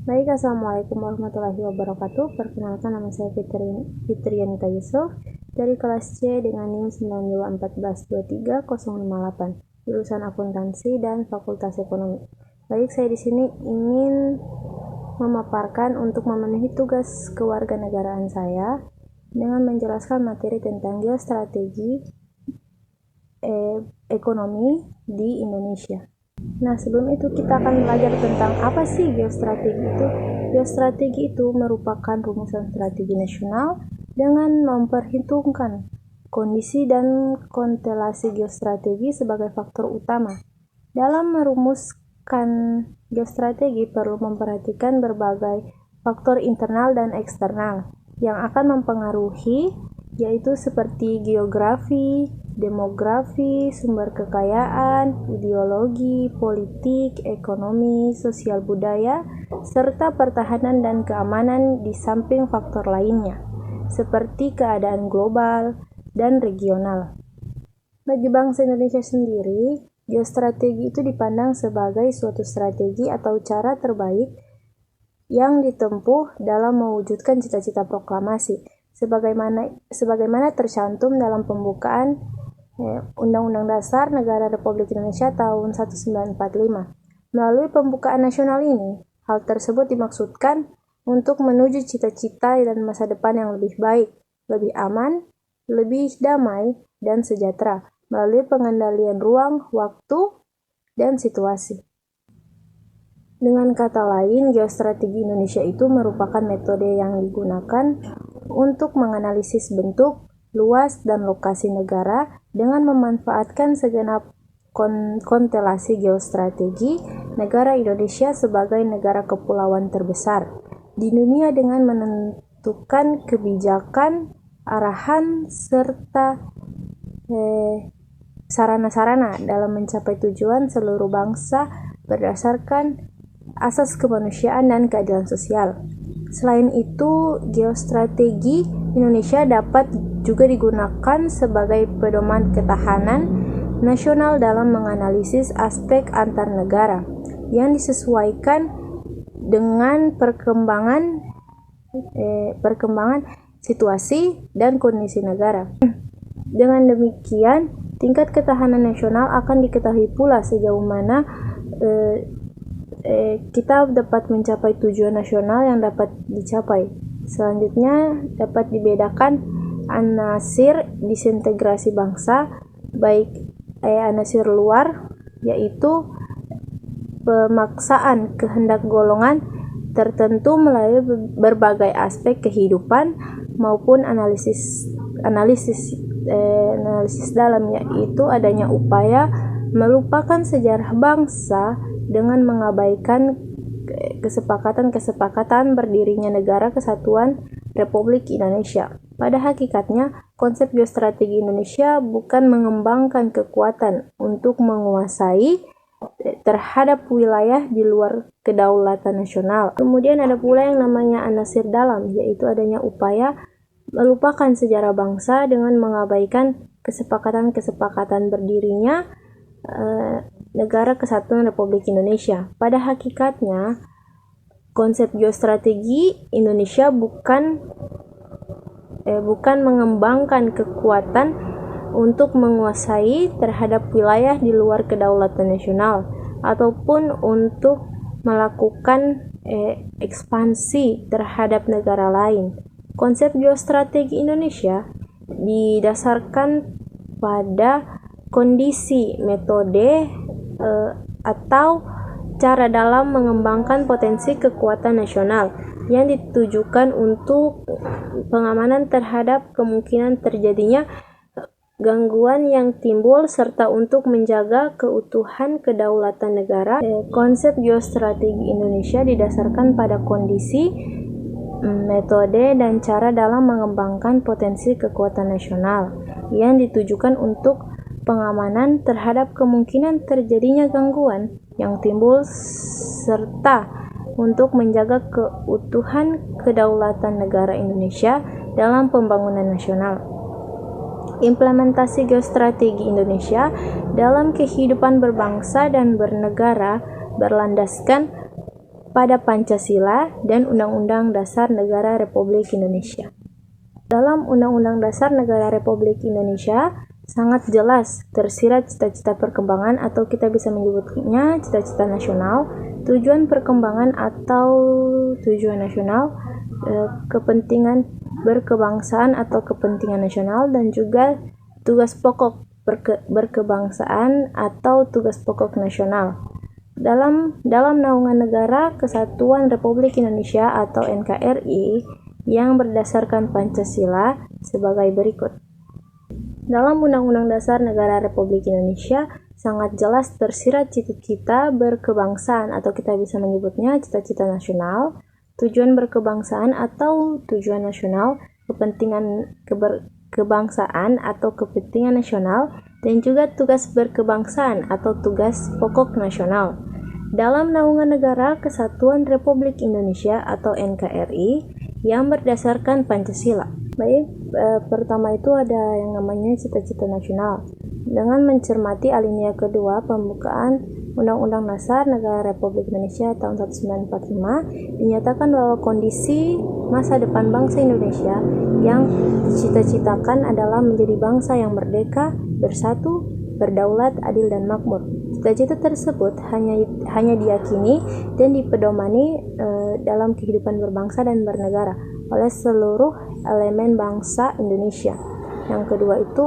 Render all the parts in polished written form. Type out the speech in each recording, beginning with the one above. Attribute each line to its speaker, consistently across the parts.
Speaker 1: Baik, Assalamualaikum warahmatullahi wabarakatuh. Perkenalkan, nama saya Fitrianita Yusuf dari kelas C dengan NIM 921423058, jurusan Akuntansi dan Fakultas Ekonomi. Baik, saya di sini ingin memaparkan untuk memenuhi tugas kewarganegaraan saya dengan menjelaskan materi tentang geostrategi ekonomi di Indonesia. Nah, sebelum itu kita akan belajar tentang apa sih geostrategi itu. Geostrategi itu merupakan rumusan strategi nasional dengan memperhitungkan kondisi dan konstelasi geostrategi sebagai faktor utama. Dalam merumuskan geostrategi perlu memperhatikan berbagai faktor internal dan eksternal yang akan mempengaruhi, yaitu seperti geografi, demografi, sumber kekayaan, ideologi, politik, ekonomi, sosial budaya, serta pertahanan dan keamanan di samping faktor lainnya, seperti keadaan global dan regional. Bagi bangsa Indonesia sendiri, geostrategi itu dipandang sebagai suatu strategi atau cara terbaik yang ditempuh dalam mewujudkan cita-cita proklamasi, sebagaimana tercantum dalam pembukaan Undang-Undang Dasar Negara Republik Indonesia tahun 1945. Melalui pembukaan nasional ini, hal tersebut dimaksudkan untuk menuju cita-cita dan masa depan yang lebih baik, lebih aman, lebih damai, dan sejahtera, melalui pengendalian ruang, waktu, dan situasi. Dengan kata lain, geostrategi Indonesia itu merupakan metode yang digunakan untuk menganalisis bentuk, luas, dan lokasi negara dengan memanfaatkan segenap konstelasi geostrategi negara Indonesia sebagai negara kepulauan terbesar di dunia dengan menentukan kebijakan, arahan, serta sarana-sarana dalam mencapai tujuan seluruh bangsa berdasarkan asas kemanusiaan dan keadilan sosial. Selain itu, geostrategi Indonesia dapat juga digunakan sebagai pedoman ketahanan nasional dalam menganalisis aspek antar negara yang disesuaikan dengan perkembangan situasi dan kondisi negara. Dengan demikian, tingkat ketahanan nasional akan diketahui pula sejauh mana kita dapat mencapai tujuan nasional yang dapat dicapai. Selanjutnya dapat dibedakan anasir disintegrasi bangsa, baik anasir luar, yaitu pemaksaan kehendak golongan tertentu melalui berbagai aspek kehidupan, maupun analisis dalam, yaitu adanya upaya melupakan sejarah bangsa dengan mengabaikan kesepakatan berdirinya Negara Kesatuan Republik Indonesia. Pada hakikatnya, konsep geostrategi Indonesia bukan mengembangkan kekuatan untuk menguasai terhadap wilayah di luar kedaulatan nasional. Kemudian ada pula yang namanya anasir dalam, yaitu adanya upaya melupakan sejarah bangsa dengan mengabaikan kesepakatan berdirinya Negara Kesatuan Republik Indonesia. Pada hakikatnya, konsep geostrategi Indonesia bukan mengembangkan kekuatan untuk menguasai terhadap wilayah di luar kedaulatan nasional ataupun untuk melakukan ekspansi terhadap negara lain. Konsep geostrategi Indonesia didasarkan pada kondisi, metode, atau cara dalam mengembangkan potensi kekuatan nasional yang ditujukan untuk pengamanan terhadap kemungkinan terjadinya gangguan yang timbul serta untuk menjaga keutuhan kedaulatan negara. Konsep geostrategi Indonesia didasarkan pada kondisi, metode, dan cara dalam mengembangkan potensi kekuatan nasional yang ditujukan untuk pengamanan terhadap kemungkinan terjadinya gangguan yang timbul serta untuk menjaga keutuhan kedaulatan negara Indonesia dalam pembangunan nasional. Implementasi geostrategi Indonesia dalam kehidupan berbangsa dan bernegara berlandaskan pada Pancasila dan Undang-Undang Dasar Negara Republik Indonesia. Dalam Undang-Undang Dasar Negara Republik Indonesia sangat jelas tersirat cita-cita perkembangan atau kita bisa menyebutnya cita-cita nasional, tujuan perkembangan atau tujuan nasional, kepentingan berkebangsaan atau kepentingan nasional, dan juga tugas pokok berkebangsaan atau tugas pokok nasional. Dalam naungan negara Kesatuan Republik Indonesia atau NKRI yang berdasarkan Pancasila sebagai berikut. Dalam Undang-Undang Dasar Negara Republik Indonesia sangat jelas tersirat cita-cita berkebangsaan atau kita bisa menyebutnya cita-cita nasional, tujuan berkebangsaan atau tujuan nasional, kepentingan kebangsaan atau kepentingan nasional, dan juga tugas berkebangsaan atau tugas pokok nasional. Dalam naungan negara Kesatuan Republik Indonesia atau NKRI yang berdasarkan Pancasila. Baik, pertama itu ada yang namanya cita-cita nasional. Dengan mencermati alinea kedua pembukaan Undang-Undang Dasar Negara Republik Indonesia tahun 1945, dinyatakan bahwa kondisi masa depan bangsa Indonesia yang dicita-citakan adalah menjadi bangsa yang merdeka, bersatu, berdaulat, adil, dan makmur. Cita-cita tersebut hanya diyakini dan dipedomani dalam kehidupan berbangsa dan bernegara oleh seluruh elemen bangsa Indonesia. Yang kedua itu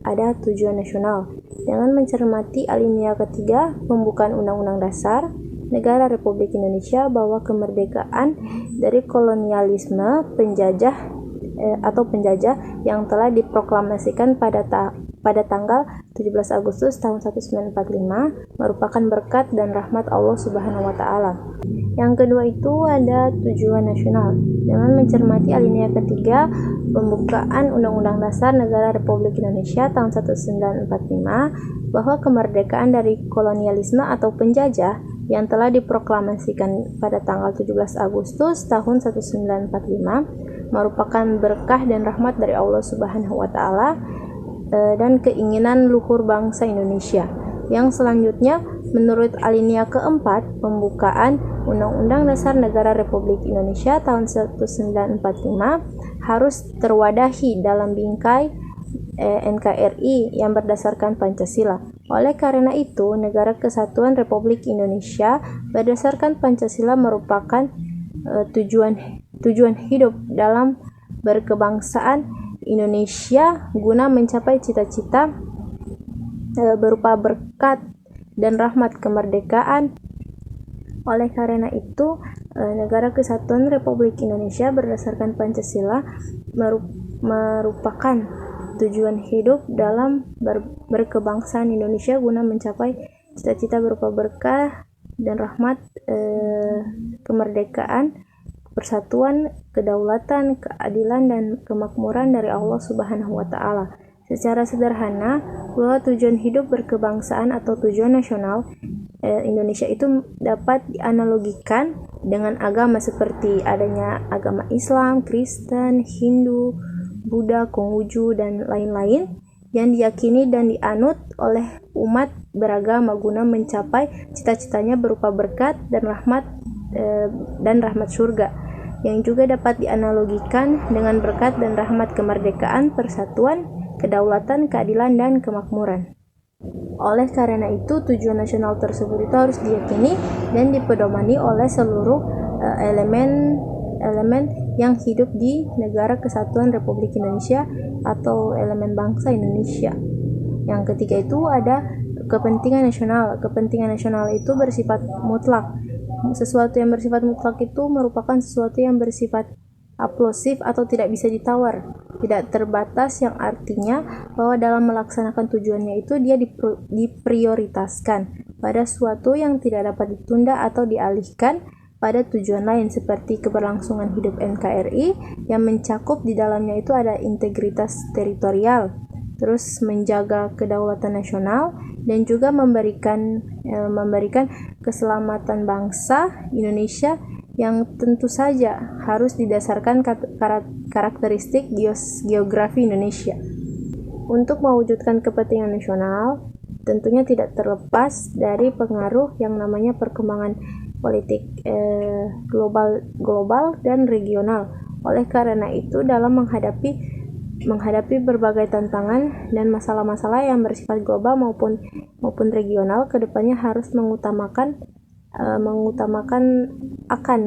Speaker 1: ada tujuan nasional. Dengan mencermati alinea ketiga pembukaan Undang-Undang Dasar Negara Republik Indonesia bahwa kemerdekaan dari kolonialisme penjajah yang telah diproklamasikan pada tanggal 17 Agustus tahun 1945 merupakan berkat dan rahmat Allah Subhanahu wa taala. Yang kedua itu ada tujuan nasional. Dengan mencermati alinea ketiga pembukaan Undang-Undang Dasar Negara Republik Indonesia tahun 1945 bahwa kemerdekaan dari kolonialisme atau penjajah yang telah diproklamasikan pada tanggal 17 Agustus tahun 1945 merupakan berkah dan rahmat dari Allah Subhanahu wa taala dan keinginan luhur bangsa Indonesia. Yang selanjutnya, menurut alinea keempat pembukaan Undang-Undang Dasar Negara Republik Indonesia tahun 1945 harus terwadahi dalam bingkai NKRI yang berdasarkan Pancasila. Oleh karena itu, Negara Kesatuan Republik Indonesia berdasarkan Pancasila merupakan tujuan hidup dalam berkebangsaan Indonesia guna mencapai cita-cita berupa berkat dan rahmat kemerdekaan. Oleh karena itu, Negara Kesatuan Republik Indonesia berdasarkan Pancasila merupakan tujuan hidup dalam berkebangsaan Indonesia guna mencapai cita-cita berupa berkah dan rahmat kemerdekaan, persatuan, kedaulatan, keadilan, dan kemakmuran dari Allah Subhanahu wa taala. Secara sederhana, bahwa tujuan hidup berkebangsaan atau tujuan nasional Indonesia itu dapat dianalogikan dengan agama seperti adanya agama Islam, Kristen, Hindu, Buddha, Konghucu, dan lain-lain yang diyakini dan dianut oleh umat beragama guna mencapai cita-citanya berupa berkat dan rahmat surga, yang juga dapat dianalogikan dengan berkat dan rahmat kemerdekaan, persatuan, kedaulatan, keadilan, dan kemakmuran. Oleh karena itu, tujuan nasional tersebut itu harus diyakini dan dipedomani oleh seluruh elemen yang hidup di Negara Kesatuan Republik Indonesia atau elemen bangsa Indonesia. Yang ketiga itu ada kepentingan nasional. Kepentingan nasional itu bersifat mutlak. Sesuatu yang bersifat mutlak itu merupakan sesuatu yang bersifat aplosif atau tidak bisa ditawar, tidak terbatas, yang artinya bahwa dalam melaksanakan tujuannya itu dia diprioritaskan pada sesuatu yang tidak dapat ditunda atau dialihkan pada tujuan lain, seperti keberlangsungan hidup NKRI yang mencakup di dalamnya itu ada integritas teritorial, terus menjaga kedaulatan nasional, dan juga memberikan keselamatan bangsa Indonesia yang tentu saja harus didasarkan karakteristik geografi Indonesia. Untuk mewujudkan kepentingan nasional, tentunya tidak terlepas dari pengaruh yang namanya perkembangan politik global dan regional. Oleh karena itu, dalam menghadapi berbagai tantangan dan masalah-masalah yang bersifat global maupun regional, kedepannya harus mengutamakan akan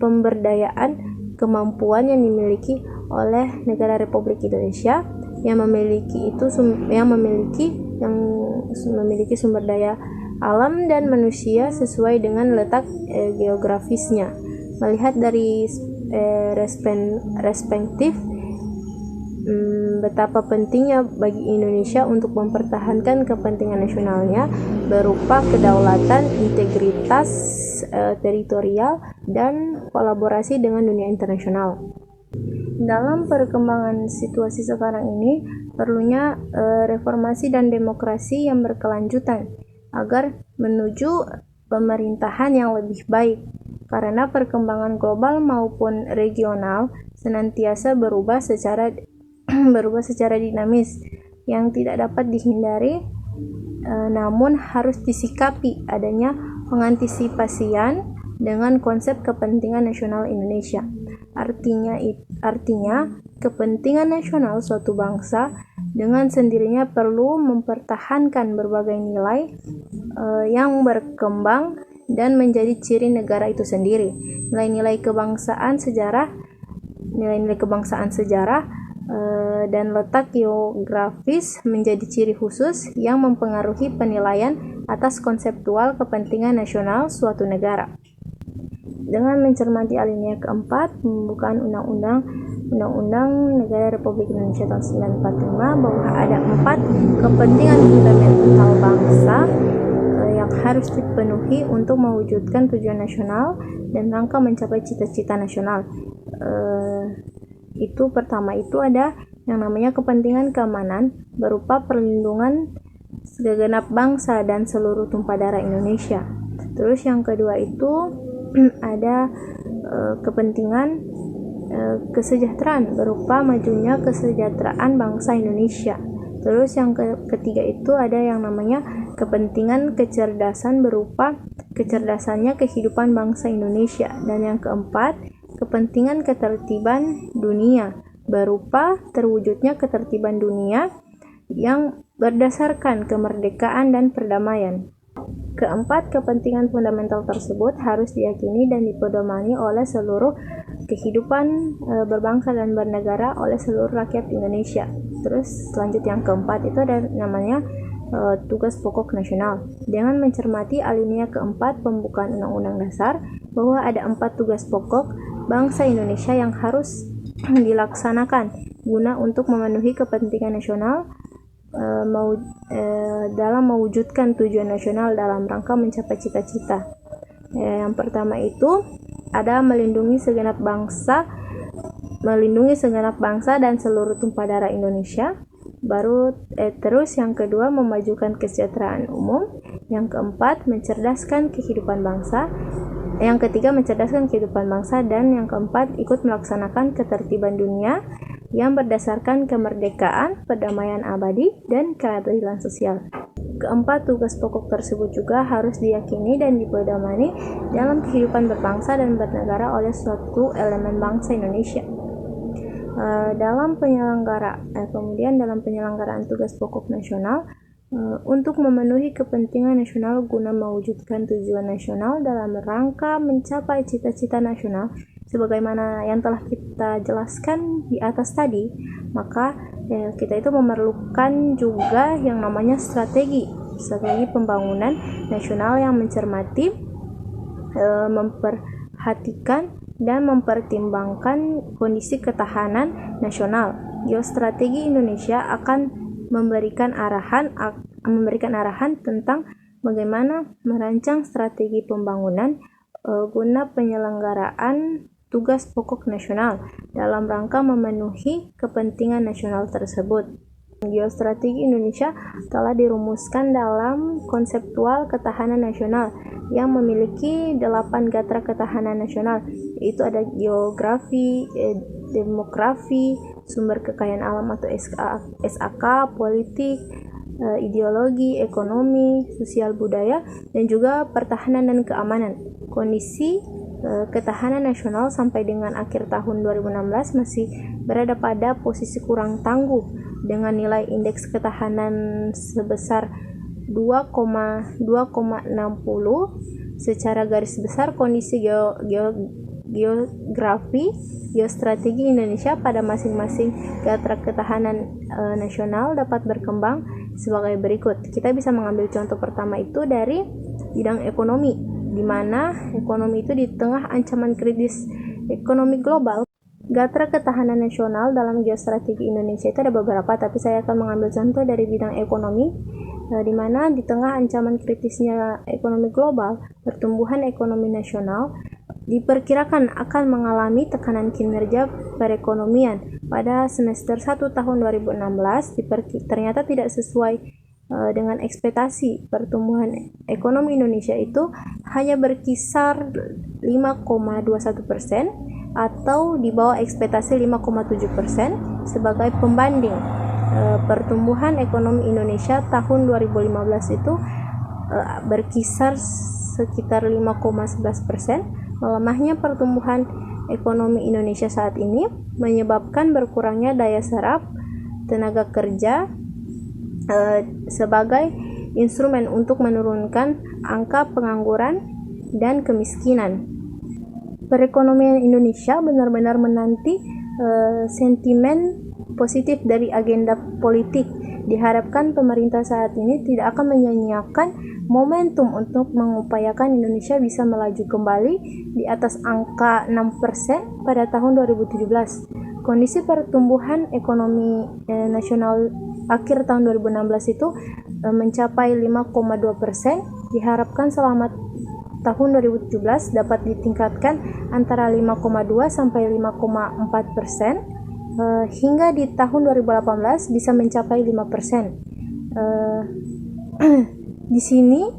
Speaker 1: pemberdayaan kemampuan yang dimiliki oleh negara Republik Indonesia yang memiliki sumber daya alam dan manusia sesuai dengan letak geografisnya. Melihat dari perspektif betapa pentingnya bagi Indonesia untuk mempertahankan kepentingan nasionalnya berupa kedaulatan, integritas teritorial, dan kolaborasi dengan dunia internasional. Dalam perkembangan situasi sekarang ini, perlunya reformasi dan demokrasi yang berkelanjutan agar menuju pemerintahan yang lebih baik, karena perkembangan global maupun regional senantiasa berubah secara dinamis yang tidak dapat dihindari, namun harus disikapi adanya pengantisipasian dengan konsep kepentingan nasional Indonesia. Artinya kepentingan nasional suatu bangsa dengan sendirinya perlu mempertahankan berbagai nilai yang berkembang dan menjadi ciri negara itu sendiri. Nilai-nilai kebangsaan sejarah dan letak geografis menjadi ciri khusus yang mempengaruhi penilaian atas konseptual kepentingan nasional suatu negara. Dengan mencermati alinea keempat pembukaan Undang-Undang Negara Republik Indonesia tahun 1945 bahwa ada 4 kepentingan fundamental bangsa yang harus dipenuhi untuk mewujudkan tujuan nasional dan rangka mencapai cita-cita nasional. Pertama itu ada yang namanya kepentingan keamanan berupa perlindungan segenap bangsa dan seluruh tumpah darah Indonesia. Terus yang kedua itu ada kepentingan kesejahteraan berupa majunya kesejahteraan bangsa Indonesia. Terus yang ketiga itu ada yang namanya kepentingan kecerdasan berupa kecerdasannya kehidupan bangsa Indonesia. Dan yang keempat, kepentingan ketertiban dunia berupa terwujudnya ketertiban dunia yang berdasarkan kemerdekaan dan perdamaian. Keempat kepentingan fundamental tersebut harus diyakini dan dipedomani oleh seluruh kehidupan berbangsa dan bernegara oleh seluruh rakyat Indonesia. Terus selanjut yang keempat itu ada namanya tugas pokok nasional. Dengan mencermati alinea keempat pembukaan Undang-Undang Dasar bahwa ada 4 tugas pokok bangsa Indonesia yang harus dilaksanakan guna untuk memenuhi kepentingan nasional dalam mewujudkan tujuan nasional dalam rangka mencapai cita-cita. Yang pertama itu ada melindungi segenap bangsa dan seluruh tumpah darah Indonesia. Terus yang kedua memajukan kesejahteraan umum. Yang keempat mencerdaskan kehidupan bangsa. Yang ketiga mencerdaskan kehidupan bangsa, dan yang keempat ikut melaksanakan ketertiban dunia yang berdasarkan kemerdekaan, perdamaian abadi, dan keadilan sosial. Keempat tugas pokok tersebut juga harus diyakini dan dipedomani dalam kehidupan berbangsa dan bernegara oleh suatu elemen bangsa Indonesia. Dalam penyelenggaraan tugas pokok nasional untuk memenuhi kepentingan nasional guna mewujudkan tujuan nasional dalam rangka mencapai cita-cita nasional sebagaimana yang telah kita jelaskan di atas tadi, maka kita itu memerlukan juga yang namanya strategi pembangunan nasional yang mencermati, memperhatikan dan mempertimbangkan kondisi ketahanan nasional. Geostrategi Indonesia akan memberikan arahan tentang bagaimana merancang strategi pembangunan guna penyelenggaraan tugas pokok nasional dalam rangka memenuhi kepentingan nasional tersebut. Geostrategi Indonesia telah dirumuskan dalam konseptual ketahanan nasional yang memiliki 8 gatra ketahanan nasional, yaitu ada geografi, demografi, sumber kekayaan alam atau SAK, politik, ideologi, ekonomi, sosial budaya, dan juga pertahanan dan keamanan. Kondisi ketahanan nasional sampai dengan akhir tahun 2016 masih berada pada posisi kurang tangguh dengan nilai indeks ketahanan sebesar 2,60. Secara garis besar, kondisi geografi, geostrategi Indonesia pada masing-masing gatra ketahanan nasional dapat berkembang sebagai berikut. Kita bisa mengambil contoh pertama itu dari bidang ekonomi, di mana ekonomi itu di tengah ancaman kritis ekonomi global. Gatra ketahanan nasional dalam geostrategi Indonesia itu ada beberapa, tapi saya akan mengambil contoh dari bidang ekonomi, di mana di tengah ancaman kritisnya ekonomi global, pertumbuhan ekonomi nasional diperkirakan akan mengalami tekanan kinerja perekonomian. Pada semester 1 tahun 2016 ternyata tidak sesuai dengan ekspektasi. Pertumbuhan ekonomi Indonesia itu hanya berkisar 5,21% atau di bawah ekspektasi 5,7%. Sebagai pembanding, pertumbuhan ekonomi Indonesia tahun 2015 itu berkisar sekitar 5,11%. Melemahnya pertumbuhan ekonomi Indonesia saat ini menyebabkan berkurangnya daya serap tenaga kerja sebagai instrumen untuk menurunkan angka pengangguran dan kemiskinan. Perekonomian Indonesia benar-benar menanti sentimen positif dari agenda politik. Diharapkan pemerintah saat ini tidak akan menyia-nyiakan momentum untuk mengupayakan Indonesia bisa melaju kembali di atas angka 6% pada tahun 2017. Kondisi pertumbuhan ekonomi nasional akhir tahun 2016 itu mencapai 5,2%. Diharapkan selama tahun 2017 dapat ditingkatkan antara 5,2 sampai 5,4%, hingga di tahun 2018 bisa mencapai 5%. Di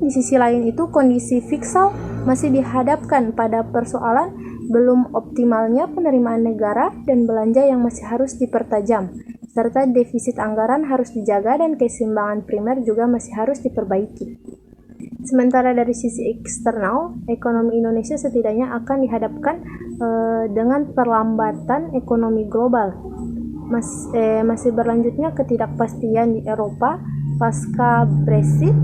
Speaker 1: sisi lain itu kondisi fiskal masih dihadapkan pada persoalan belum optimalnya penerimaan negara dan belanja yang masih harus dipertajam, serta defisit anggaran harus dijaga dan keseimbangan primer juga masih harus diperbaiki. Sementara dari sisi eksternal, ekonomi Indonesia setidaknya akan dihadapkan dengan perlambatan ekonomi global. Masih berlanjutnya ketidakpastian di Eropa pasca Brexit,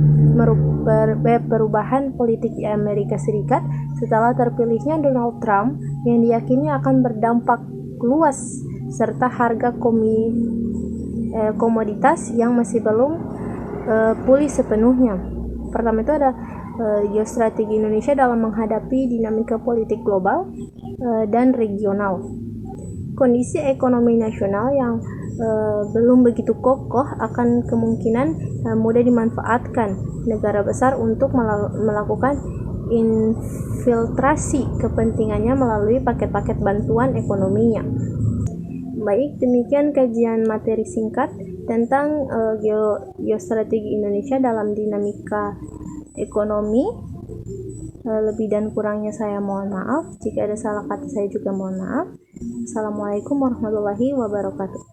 Speaker 1: perubahan politik di Amerika Serikat setelah terpilihnya Donald Trump yang diyakini akan berdampak luas, serta harga komoditas yang masih belum pulih sepenuhnya. Pertama itu ada geostrategi Indonesia dalam menghadapi dinamika politik global dan regional. Kondisi ekonomi nasional yang belum begitu kokoh akan kemungkinan mudah dimanfaatkan negara besar untuk melakukan infiltrasi kepentingannya melalui paket-paket bantuan ekonominya. Baik, demikian kajian materi singkat tentang geostrategi Indonesia dalam dinamika ekonomi. Lebih dan kurangnya saya mohon maaf. Jika ada salah kata saya juga mohon maaf. Assalamualaikum warahmatullahi wabarakatuh.